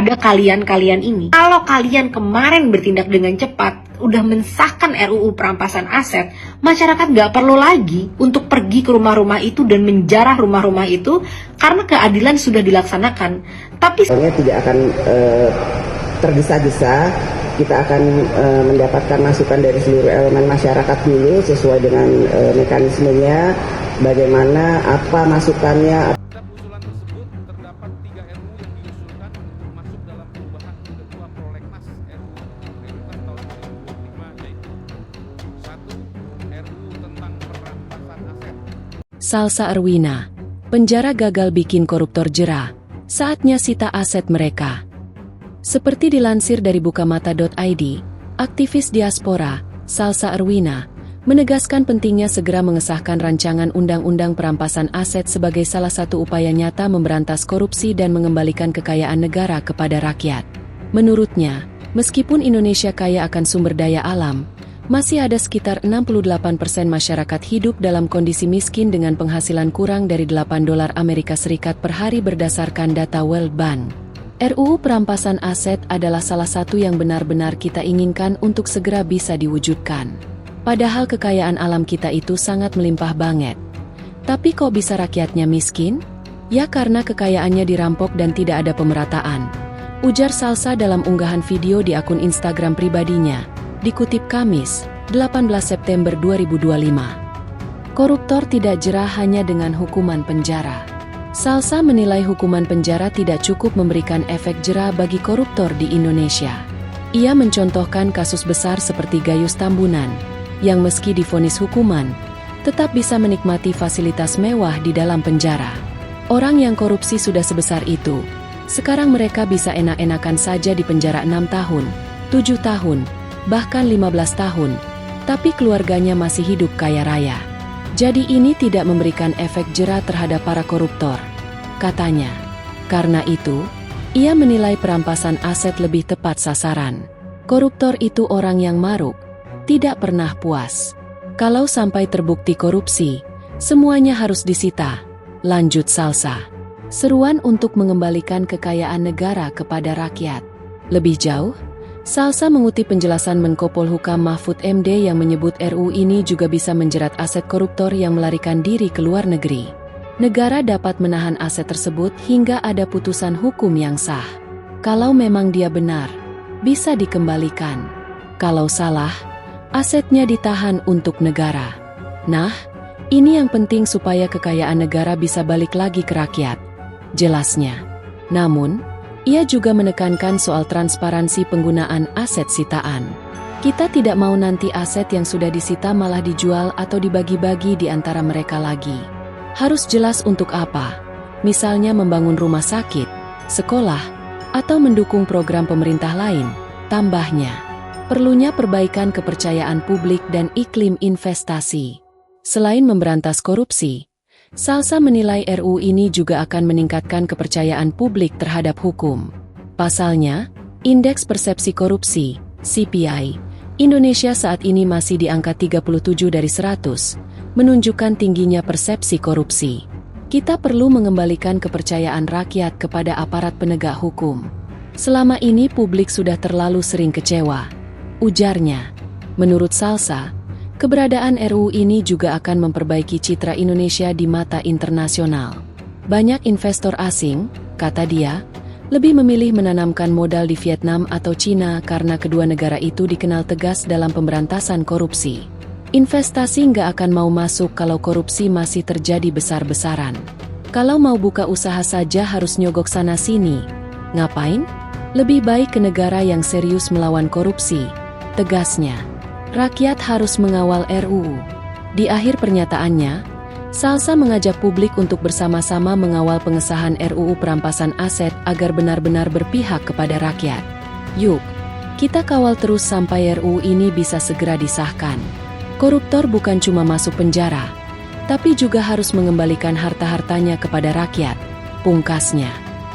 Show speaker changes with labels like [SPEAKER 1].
[SPEAKER 1] kepada kalian-kalian ini. Kalau kalian kemarin bertindak dengan cepat, udah mensahkan RUU perampasan aset, masyarakat nggak perlu lagi untuk pergi ke rumah-rumah itu dan menjarah rumah-rumah itu karena keadilan sudah dilaksanakan. Tapi
[SPEAKER 2] tidak akan tergesa-gesa, kita akan mendapatkan masukan dari seluruh elemen masyarakat dulu sesuai dengan mekanismenya, bagaimana, apa masukannya.
[SPEAKER 3] Usulan tersebut terdapat 3 RUU yang diusulkan untuk masuk dalam perubahan ketua prolegnas RUU Prioritas tahun 2025, yaitu 1. RUU tentang perampasan aset.
[SPEAKER 4] Salsa Erwina, penjara gagal bikin koruptor jera, saatnya sita aset mereka. Seperti dilansir dari bukamata.id, aktivis diaspora, Salsa Erwina, menegaskan pentingnya segera mengesahkan rancangan undang-undang perampasan aset sebagai salah satu upaya nyata memberantas korupsi dan mengembalikan kekayaan negara kepada rakyat. Menurutnya, meskipun Indonesia kaya akan sumber daya alam, masih ada sekitar 68% masyarakat hidup dalam kondisi miskin dengan penghasilan kurang dari $8 Amerika Serikat per hari berdasarkan data World Bank. RUU perampasan aset adalah salah satu yang benar-benar kita inginkan untuk segera bisa diwujudkan. Padahal kekayaan alam kita itu sangat melimpah banget. Tapi kok bisa rakyatnya miskin? Ya karena kekayaannya dirampok dan tidak ada pemerataan, ujar Salsa dalam unggahan video di akun Instagram pribadinya, dikutip Kamis, 18 September 2025. Koruptor tidak jera hanya dengan hukuman penjara. Salsa menilai hukuman penjara tidak cukup memberikan efek jera bagi koruptor di Indonesia. Ia mencontohkan kasus besar seperti Gayus Tambunan, yang meski divonis hukuman, tetap bisa menikmati fasilitas mewah di dalam penjara. Orang yang korupsi sudah sebesar itu, sekarang mereka bisa enak-enakan saja di penjara 6 tahun, 7 tahun, bahkan 15 tahun, tapi keluarganya masih hidup kaya raya. Jadi ini tidak memberikan efek jera terhadap para koruptor, katanya. Karena itu, ia menilai perampasan aset lebih tepat sasaran. Koruptor itu orang yang maruk, tidak pernah puas. Kalau sampai terbukti korupsi, semuanya harus disita, lanjut Salsa. Seruan untuk mengembalikan kekayaan negara kepada rakyat. Lebih jauh, Salsa mengutip penjelasan Menko Polhukam Mahfud MD yang menyebut RUU ini juga bisa menjerat aset koruptor yang melarikan diri ke luar negeri. Negara dapat menahan aset tersebut hingga ada putusan hukum yang sah. Kalau memang dia benar, bisa dikembalikan. Kalau salah, asetnya ditahan untuk negara. Nah, ini yang penting supaya kekayaan negara bisa balik lagi ke rakyat, jelasnya. Namun, ia juga menekankan soal transparansi penggunaan aset sitaan. Kita tidak mau nanti aset yang sudah disita malah dijual atau dibagi-bagi di antara mereka lagi. Harus jelas untuk apa, misalnya membangun rumah sakit, sekolah, atau mendukung program pemerintah lain, tambahnya. Perlunya perbaikan kepercayaan publik dan iklim investasi. Selain memberantas korupsi, Salsa menilai RUU ini juga akan meningkatkan kepercayaan publik terhadap hukum. Pasalnya, Indeks Persepsi Korupsi, CPI, Indonesia saat ini masih di angka 37 dari 100, menunjukkan tingginya persepsi korupsi. Kita perlu mengembalikan kepercayaan rakyat kepada aparat penegak hukum. Selama ini publik sudah terlalu sering kecewa, ujarnya. Menurut Salsa, keberadaan RUU ini juga akan memperbaiki citra Indonesia di mata internasional. Banyak investor asing, kata dia, lebih memilih menanamkan modal di Vietnam atau Cina karena kedua negara itu dikenal tegas dalam pemberantasan korupsi. Investasi nggak akan mau masuk kalau korupsi masih terjadi besar-besaran. Kalau mau buka usaha saja harus nyogok sana-sini. Ngapain? Lebih baik ke negara yang serius melawan korupsi, tegasnya. Rakyat harus mengawal RUU. Di akhir pernyataannya, Salsa mengajak publik untuk bersama-sama mengawal pengesahan RUU perampasan aset agar benar-benar berpihak kepada rakyat. Yuk, kita kawal terus sampai RUU ini bisa segera disahkan. Koruptor bukan cuma masuk penjara, tapi juga harus mengembalikan harta-hartanya kepada rakyat, pungkasnya.